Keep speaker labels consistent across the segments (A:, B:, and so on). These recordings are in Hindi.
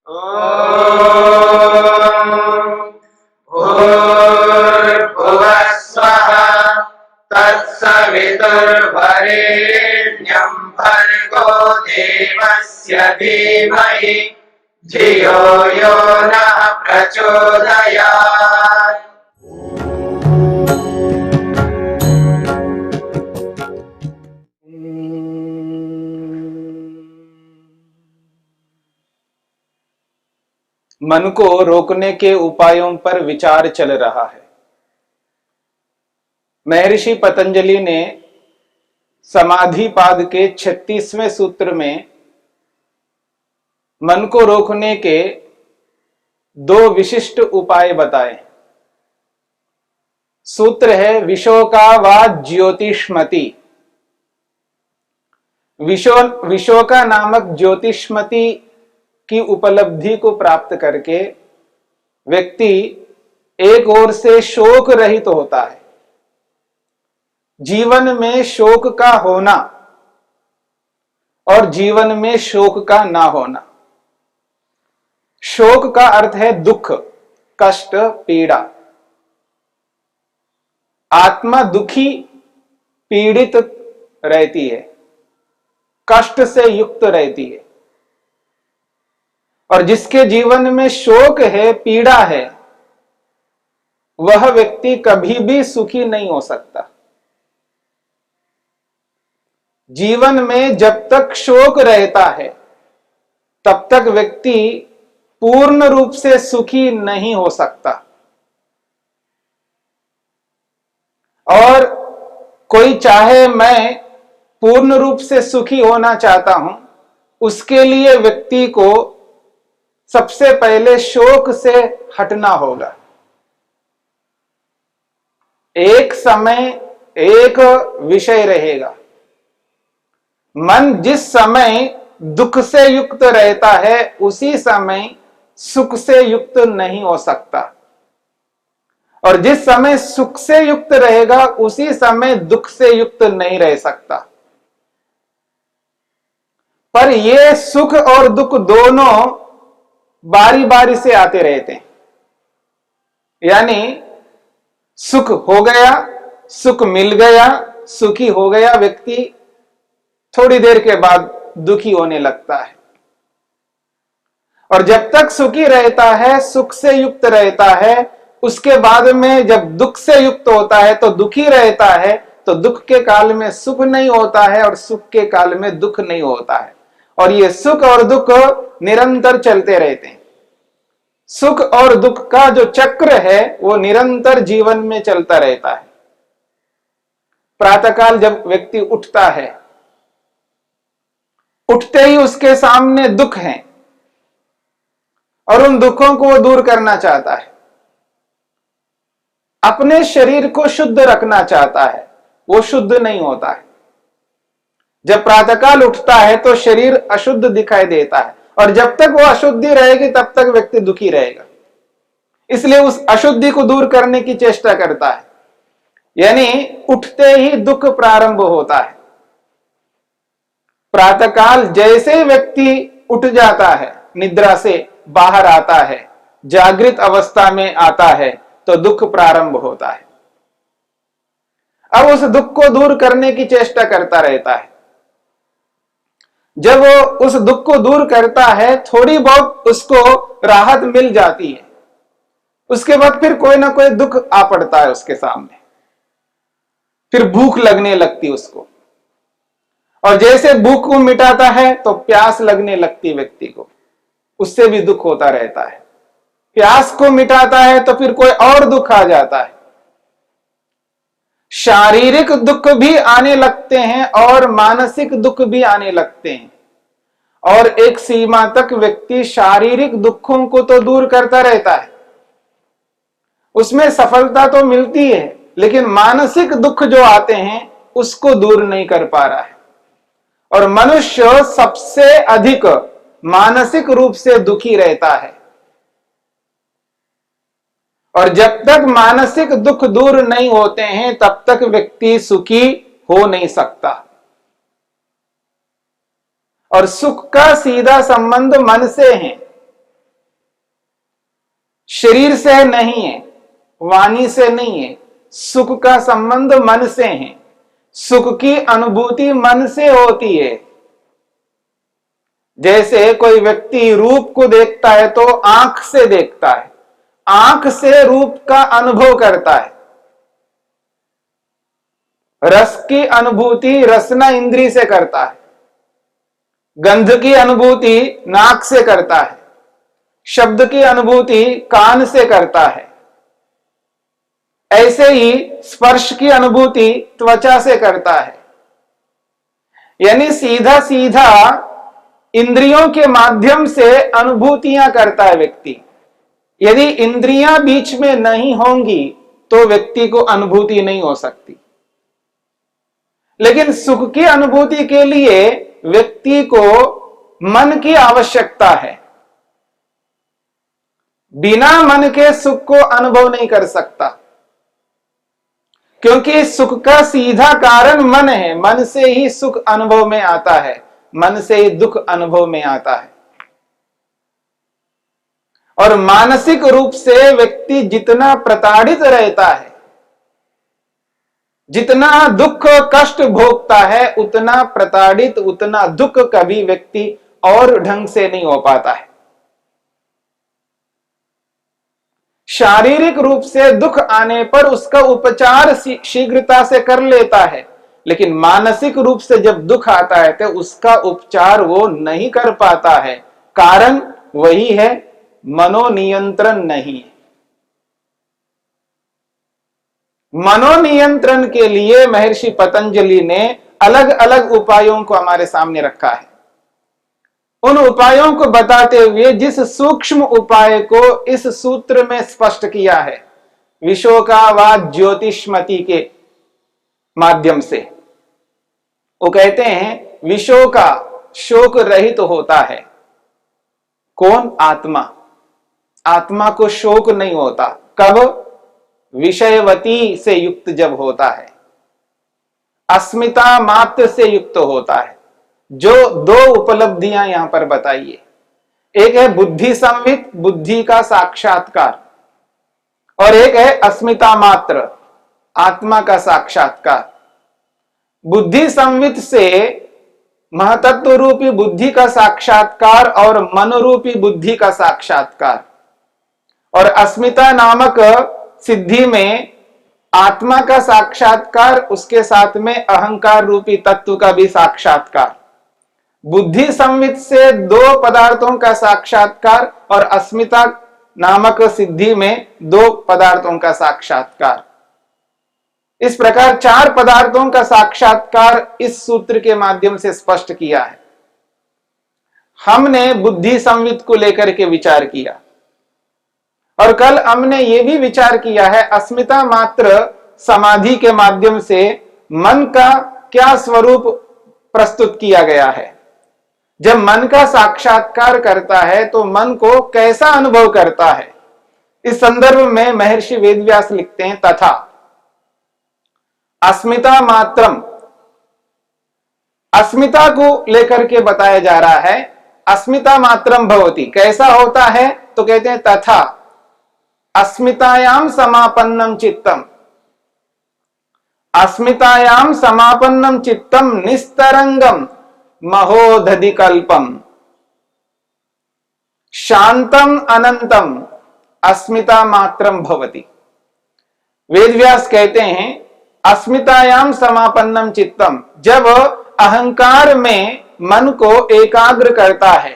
A: भूर्भुवः स्वः तत्सवितुर्वरेण्यं भर्गो देवस्य धीमहि धियो यो नः प्रचोदयात्।
B: मन को रोकने के उपायों पर विचार चल रहा है। महर्षि पतंजलि ने समाधिपाद के 36वें सूत्र में मन को रोकने के 2 विशिष्ट उपाय बताए। सूत्र है विशोका वा ज्योतिष्मति। विशोका नामक ज्योतिष्मति की उपलब्धि को प्राप्त करके व्यक्ति एक ओर से शोक रहित होता है। जीवन में शोक का होना और जीवन में शोक का ना होना। शोक का अर्थ है दुख, कष्ट, पीड़ा। आत्मा दुखी, पीड़ित रहती है, कष्ट से युक्त रहती है। और जिसके जीवन में शोक है, पीड़ा है, वह व्यक्ति कभी भी सुखी नहीं हो सकता। जीवन में जब तक शोक रहता है तब तक व्यक्ति पूर्ण रूप से सुखी नहीं हो सकता। और कोई चाहे मैं पूर्ण रूप से सुखी होना चाहता हूं, उसके लिए व्यक्ति को सबसे पहले शोक से हटना होगा। एक समय एक विषय रहेगा। मन जिस समय दुख से युक्त रहता है उसी समय सुख से युक्त नहीं हो सकता, और जिस समय सुख से युक्त रहेगा उसी समय दुख से युक्त नहीं रह सकता। पर ये सुख और दुख दोनों बारी बारी से आते रहते हैं। यानी सुख हो गया, सुख मिल गया, सुखी हो गया व्यक्ति, थोड़ी देर के बाद दुखी होने लगता है। और जब तक सुखी रहता है, सुख से युक्त रहता है, उसके बाद में जब दुख से युक्त होता है तो दुखी रहता है, तो दुख के काल में सुख नहीं होता है और सुख के काल में दुख नहीं होता है। और ये सुख और दुख निरंतर चलते रहते हैं। सुख और दुख का जो चक्र है वो निरंतर जीवन में चलता रहता है। प्रातःकाल जब व्यक्ति उठता है, उठते ही उसके सामने दुख हैं और उन दुखों को वो दूर करना चाहता है। अपने शरीर को शुद्ध रखना चाहता है, वो शुद्ध नहीं होता है। जब प्रातःकाल उठता है तो शरीर अशुद्ध दिखाई देता है, और जब तक वो अशुद्धि रहेगी तब तक व्यक्ति दुखी रहेगा। इसलिए उस अशुद्धि को दूर करने की चेष्टा करता है। यानी उठते ही दुख प्रारंभ होता है। प्रातःकाल जैसे व्यक्ति उठ जाता है, निद्रा से बाहर आता है, जागृत अवस्था में आता है, तो दुख प्रारंभ होता है। अब उस दुख को दूर करने की चेष्टा करता रहता है। जब वो उस दुख को दूर करता है, थोड़ी बहुत उसको राहत मिल जाती है, उसके बाद फिर कोई ना कोई दुख आ पड़ता है उसके सामने। फिर भूख लगने लगती उसको, और जैसे भूख को मिटाता है तो प्यास लगने लगती व्यक्ति को, उससे भी दुख होता रहता है। प्यास को मिटाता है तो फिर कोई और दुख आ जाता है। शारीरिक दुख भी आने लगते हैं और मानसिक दुख भी आने लगते हैं। और एक सीमा तक व्यक्ति शारीरिक दुखों को तो दूर करता रहता है, उसमें सफलता तो मिलती है, लेकिन मानसिक दुख जो आते हैं उसको दूर नहीं कर पा रहा है। और मनुष्य सबसे अधिक मानसिक रूप से दुखी रहता है। और जब तक मानसिक दुख दूर नहीं होते हैं तब तक व्यक्ति सुखी हो नहीं सकता। और सुख का सीधा संबंध मन से है। शरीर से नहीं है, वाणी से नहीं है, सुख का संबंध मन से है। सुख की अनुभूति मन से होती है। जैसे कोई व्यक्ति रूप को देखता है तो आंख से देखता है, आंख से रूप का अनुभव करता है। रस की अनुभूति रसना इंद्री से करता है, गंध की अनुभूति नाक से करता है, शब्द की अनुभूति कान से करता है। ऐसे ही स्पर्श की अनुभूति त्वचा से करता है। यानी सीधा सीधा इंद्रियों के माध्यम से अनुभूतियां करता है व्यक्ति। यदि इंद्रियां बीच में नहीं होंगी तो व्यक्ति को अनुभूति नहीं हो सकती। लेकिन सुख की अनुभूति के लिए व्यक्ति को मन की आवश्यकता है। बिना मन के सुख को अनुभव नहीं कर सकता, क्योंकि सुख का सीधा कारण मन है। मन से ही सुख अनुभव में आता है, मन से ही दुख अनुभव में आता है। और मानसिक रूप से व्यक्ति जितना प्रताड़ित रहता है, जितना दुख कष्ट भोगता है, उतना प्रताड़ित, उतना दुख कभी व्यक्ति और ढंग से नहीं हो पाता है। शारीरिक रूप से दुख आने पर उसका उपचार शीघ्रता से कर लेता है, लेकिन मानसिक रूप से जब दुख आता है तो उसका उपचार वो नहीं कर पाता है। कारण वही है, मनोनियंत्रण नहीं है। मनोनियंत्रण के लिए महर्षि पतंजलि ने अलग अलग उपायों को हमारे सामने रखा है। उन उपायों को बताते हुए जिस सूक्ष्म उपाय को इस सूत्र में स्पष्ट किया है, विशोकावाद ज्योतिष्मति के माध्यम से, वो कहते हैं विशोका शोक रहित होता है। कौन? आत्मा। आत्मा को शोक नहीं होता। कब? विषयवती से युक्त जब होता है, अस्मिता मात्र से युक्त होता है। जो दो उपलब्धियां यहां पर बताइए, एक है बुद्धि संवित, बुद्धि का साक्षात्कार, और एक है अस्मिता मात्र, आत्मा का साक्षात्कार। बुद्धि संवित से महतत्व रूपी बुद्धि का साक्षात्कार और मन रूपी बुद्धि का साक्षात्कार, और अस्मिता नामक सिद्धि में आत्मा का साक्षात्कार, उसके साथ में अहंकार रूपी तत्व का भी साक्षात्कार। बुद्धि संवित से दो पदार्थों का साक्षात्कार और अस्मिता नामक सिद्धि में दो पदार्थों का साक्षात्कार। इस प्रकार चार पदार्थों का साक्षात्कार इस सूत्र के माध्यम से स्पष्ट किया है। हमने बुद्धि संवित को लेकर के विचार किया, और कल हमने ये भी विचार किया है अस्मिता मात्र समाधि के माध्यम से मन का क्या स्वरूप प्रस्तुत किया गया है। जब मन का साक्षात्कार करता है तो मन को कैसा अनुभव करता है। इस संदर्भ में महर्षि वेदव्यास लिखते हैं, तथा अस्मिता मात्रम, अस्मिता को लेकर के बताया जा रहा है। अस्मिता मात्रम भवति, कैसा होता है? तो कहते हैं तथा अस्मितायाम समापन्नम चित्तम, अस्मितायाम समापन्नम चित्तम निस्तरंगम महोदधिकल्पम शांतम अनंतम अस्मिता मात्रम भवति। वेदव्यास कहते हैं अस्मितायाम समापन्नम चित्तम, जब अहंकार में मन को एकाग्र करता है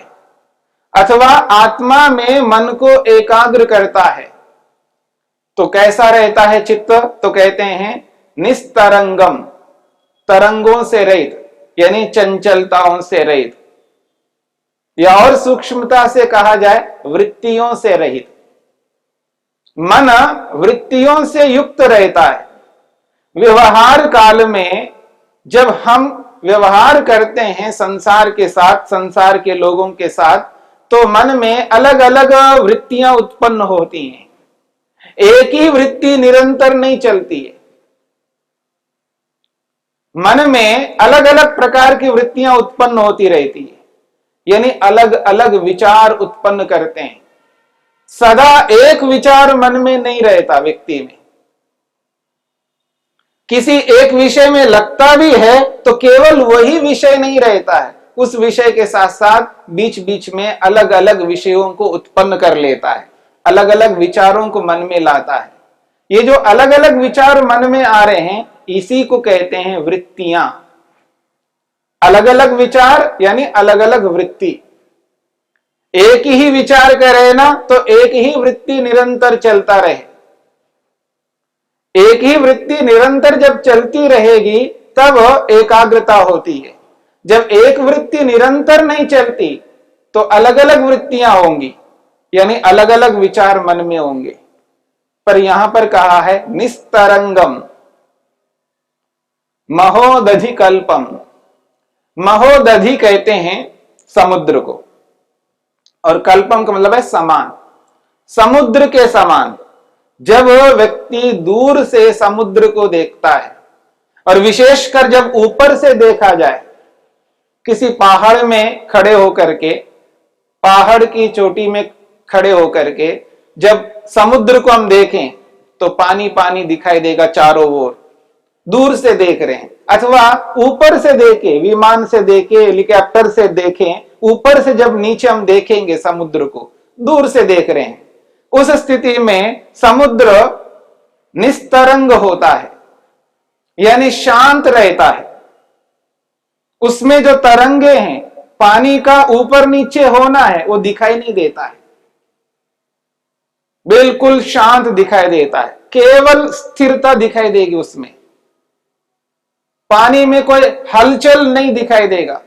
B: अथवा आत्मा में मन को एकाग्र करता है तो कैसा रहता है चित्त? तो कहते हैं निस्तरंगम, तरंगों से रहित, यानी चंचलताओं से रहित, या और सूक्ष्मता से कहा जाए वृत्तियों से रहित। मन वृत्तियों से युक्त रहता है। व्यवहार काल में जब हम व्यवहार करते हैं संसार के साथ, संसार के लोगों के साथ, तो मन में अलग अलग वृत्तियां उत्पन्न होती हैं। एक ही वृत्ति निरंतर नहीं चलती है। मन में अलग अलग प्रकार की वृत्तियां उत्पन्न होती रहती है, यानी अलग अलग विचार उत्पन्न करते हैं। सदा एक विचार मन में नहीं रहता व्यक्ति में। किसी एक विषय में लगता भी है तो केवल वही विषय नहीं रहता है, उस विषय के साथ साथ बीच बीच में अलग अलग विषयों को उत्पन्न कर लेता है, अलग अलग विचारों को मन में लाता है। ये जो अलग अलग विचार मन में आ रहे हैं इसी को कहते हैं वृत्तियां। अलग अलग विचार यानी अलग अलग वृत्ति। एक ही विचार करे ना तो एक ही वृत्ति निरंतर चलता रहे। एक ही वृत्ति निरंतर जब चलती रहेगी तब एकाग्रता होती है। जब एक वृत्ति निरंतर नहीं चलती तो अलग अलग वृत्तियां होंगी, यानी अलग अलग विचार मन में होंगे। पर यहां पर कहा है निस्तरंगम महोदधि कल्पम। महोदधि कहते हैं समुद्र को, और कल्पम का मतलब है समान, समुद्र के समान। जब व्यक्ति दूर से समुद्र को देखता है, और विशेषकर जब ऊपर से देखा जाए, किसी पहाड़ में खड़े होकर के, पहाड़ की चोटी में खड़े होकर के जब समुद्र को हम देखें तो पानी पानी दिखाई देगा चारों ओर, दूर से देख रहे हैं। अथवा ऊपर से देखें, विमान से देखें, हेलीकॉप्टर से देखें, ऊपर से जब नीचे हम देखेंगे समुद्र को, दूर से देख रहे हैं, उस स्थिति में समुद्र निस्तरंग होता है, यानी शांत रहता है। उसमें जो तरंगे हैं, पानी का ऊपर नीचे होना है, वो दिखाई नहीं देता है, बिल्कुल शांत दिखाई देता है, केवल स्थिरता दिखाई देगी उसमें। पानी में कोई हलचल नहीं दिखाई देगा।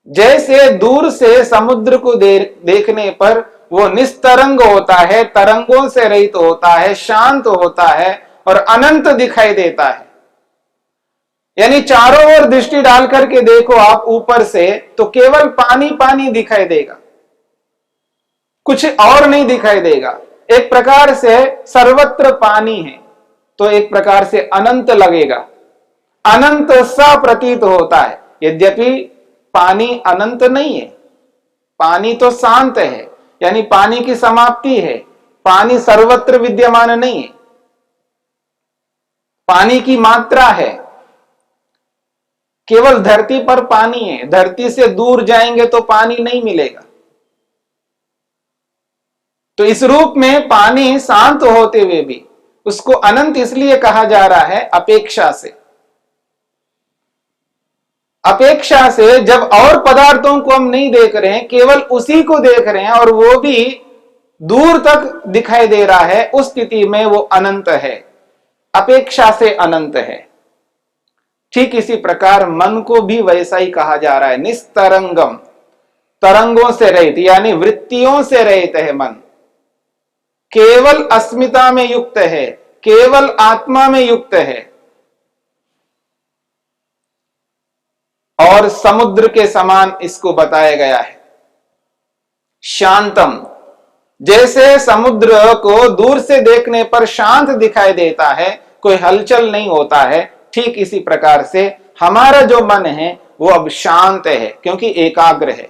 B: जैसे दूर से समुद्र को देखने पर वो निस्तरंग होता है, तरंगों से रहित होता है, शांत होता है और अनंत दिखाई देता है। यानी चारों ओर दृष्टि डाल करके देखो आप ऊपर से तो केवल पानी पानी दिखाई देगा, कुछ और नहीं दिखाई देगा। एक प्रकार से सर्वत्र पानी है तो एक प्रकार से अनंत लगेगा, अनंत सा प्रतीत होता है। यद्यपि पानी अनंत नहीं है, पानी तो शांत है, यानी पानी की समाप्ति है। पानी सर्वत्र विद्यमान नहीं है, पानी की मात्रा है, केवल धरती पर पानी है। धरती से दूर जाएंगे तो पानी नहीं मिलेगा। तो इस रूप में पानी शांत होते हुए भी उसको अनंत इसलिए कहा जा रहा है अपेक्षा से। अपेक्षा से जब और पदार्थों को हम नहीं देख रहे हैं, केवल उसी को देख रहे हैं और वो भी दूर तक दिखाई दे रहा है, उस स्थिति में वो अनंत है, अपेक्षा से अनंत है। ठीक इसी प्रकार मन को भी वैसा ही कहा जा रहा है, निस्तरंगम, तरंगों से रहित यानी वृत्तियों से रहित है मन, केवल अस्मिता में युक्त है, केवल आत्मा में युक्त है। और समुद्र के समान इसको बताया गया है शांतम। जैसे समुद्र को दूर से देखने पर शांत दिखाई देता है, कोई हलचल नहीं होता है, ठीक इसी प्रकार से हमारा जो मन है वो अब शांत है, क्योंकि एकाग्र है।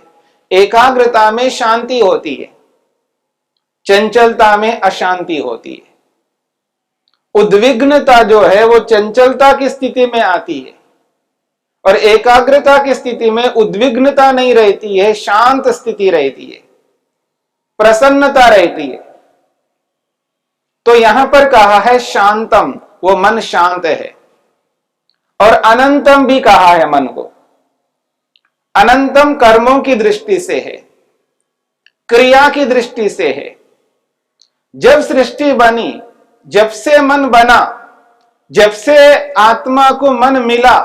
B: एकाग्रता में शांति होती है, चंचलता में अशांति होती है। उद्विग्नता जो है वो चंचलता की स्थिति में आती है, और एकाग्रता की स्थिति में उद्विग्नता नहीं रहती है, शांत स्थिति रहती है, प्रसन्नता रहती है। तो यहां पर कहा है शांतम, वो मन शांत है। और अनंतम भी कहा है मन को। अनंतम कर्मों की दृष्टि से है, क्रिया की दृष्टि से है। जब सृष्टि बनी, जब से मन बना, जब से आत्मा को मन मिला,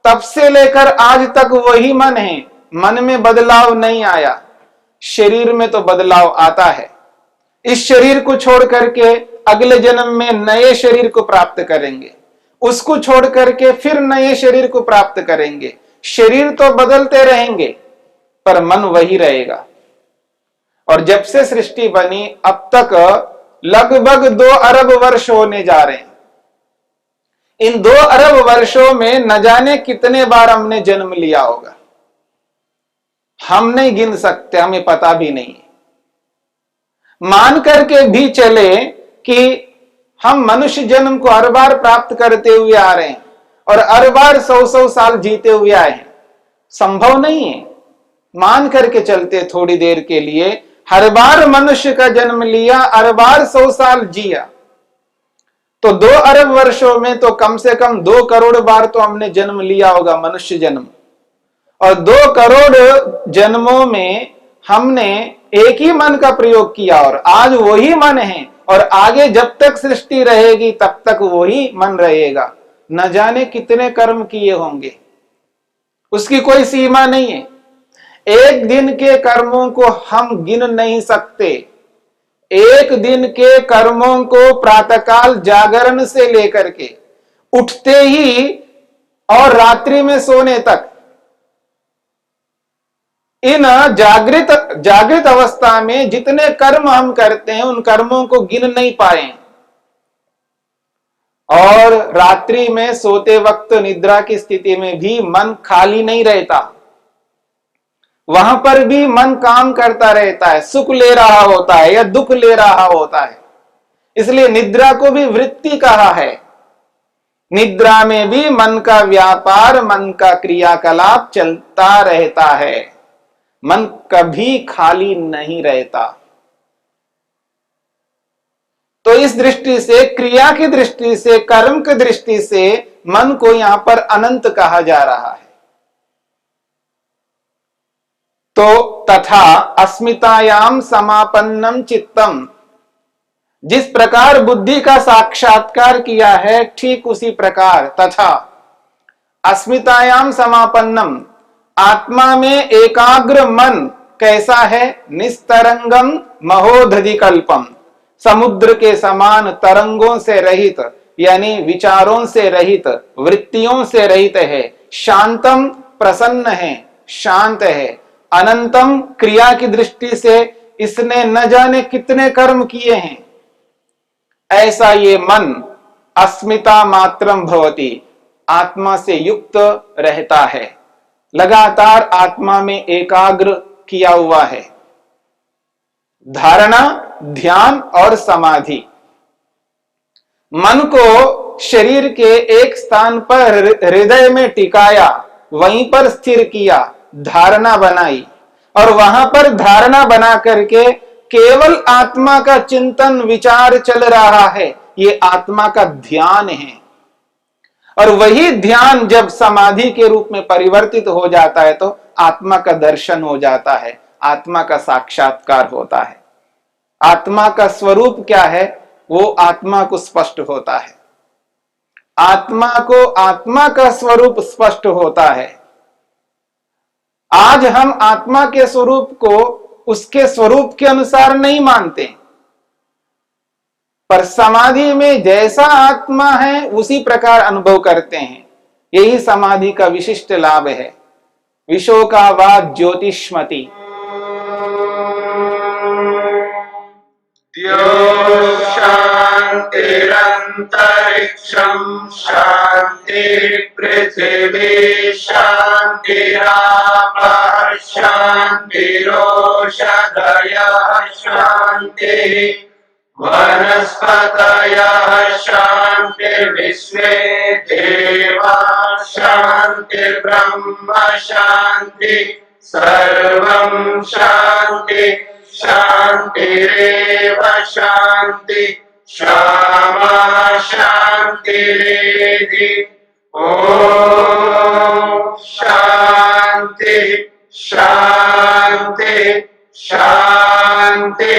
B: तब से लेकर आज तक वही मन है, मन में बदलाव नहीं आया। शरीर में तो बदलाव आता है, इस शरीर को छोड़ करके अगले जन्म में नए शरीर को प्राप्त करेंगे, उसको छोड़ करके फिर नए शरीर को प्राप्त करेंगे। शरीर तो बदलते रहेंगे पर मन वही रहेगा। और जब से सृष्टि बनी अब तक लगभग 2 अरब वर्ष होने जा रहे हैं। इन 2 अरब वर्षों में न जाने कितने बार हमने जन्म लिया होगा, हम नहीं गिन सकते, हमें पता भी नहीं है। मान करके भी चले कि हम मनुष्य जन्म को हर बार प्राप्त करते हुए आ रहे हैं और हर बार 100-100 साल जीते हुए आए हैं, संभव नहीं है। मान करके चलते थोड़ी देर के लिए, हर बार मनुष्य का जन्म लिया, हर बार 100 साल जिया, तो 2 अरब वर्षों में तो कम से कम 2 करोड़ बार तो हमने जन्म लिया होगा, मनुष्य जन्म। और 2 करोड़ जन्मों में हमने एक ही मन का प्रयोग किया और आज वही मन है और आगे जब तक सृष्टि रहेगी तब तक वही मन रहेगा। न जाने कितने कर्म किए होंगे, उसकी कोई सीमा नहीं है। एक दिन के कर्मों को हम गिन नहीं सकते। एक दिन के कर्मों को प्रातःकाल जागरण से लेकर के उठते ही और रात्रि में सोने तक, इन जागृत अवस्था में जितने कर्म हम करते हैं उन कर्मों को गिन नहीं पाए। और रात्रि में सोते वक्त निद्रा की स्थिति में भी मन खाली नहीं रहता, वहां पर भी मन काम करता रहता है, सुख ले रहा होता है या दुख ले रहा होता है। इसलिए निद्रा को भी वृत्ति कहा है। निद्रा में भी मन का व्यापार, मन का क्रियाकलाप चलता रहता है, मन कभी खाली नहीं रहता। तो इस दृष्टि से, क्रिया की दृष्टि से, कर्म की दृष्टि से मन को यहां पर अनंत कहा जा रहा है। तो तथा अस्मितायाम समापन्नम चित्तम, जिस प्रकार बुद्धि का साक्षात्कार किया है ठीक उसी प्रकार, तथा अस्मितायाम समापन्नम, आत्मा में एकाग्र मन कैसा है? निस्तरंगम महोदधिकल्पम, समुद्र के समान तरंगों से रहित, यानी विचारों से रहित, वृत्तियों से रहित है। शांतम, प्रसन्न है, शांत है। अनंतम, क्रिया की दृष्टि से इसने न जाने कितने कर्म किए हैं। ऐसा ये मन अस्मिता मात्रम भवति, आत्मा से युक्त रहता है, लगातार आत्मा में एकाग्र किया हुआ है। धारणा, ध्यान और समाधि, मन को शरीर के एक स्थान पर हृदय में टिकाया, वहीं पर स्थिर किया, धारणा बनाई और वहां पर धारणा बना करके केवल आत्मा का चिंतन विचार चल रहा है। ये आत्मा का ध्यान है। और वही ध्यान जब समाधि के रूप में परिवर्तित हो जाता है तो आत्मा का दर्शन हो जाता है, आत्मा का साक्षात्कार होता है। आत्मा का स्वरूप क्या है वो आत्मा को स्पष्ट होता है। आत्मा को आत्मा का स्वरूप स्पष्ट होता है। आज हम आत्मा के स्वरूप को उसके स्वरूप के अनुसार नहीं मानते, पर समाधि में जैसा आत्मा है उसी प्रकार अनुभव करते हैं। यही समाधि का विशिष्ट लाभ है। विशोकावाद ज्योतिष्मति।
A: शांतिरंतरिक्षं शांति पृथिवी शांतिरापः शांतिरोषधयः शांतिः वनस्पतयः शांतिर्विश्वे देवाः शांतिर्ब्रह्म शांति सर्वं शांति शांतिरेव शांति क्षमा शांतिरेधि। ओम शांति शांति शांति।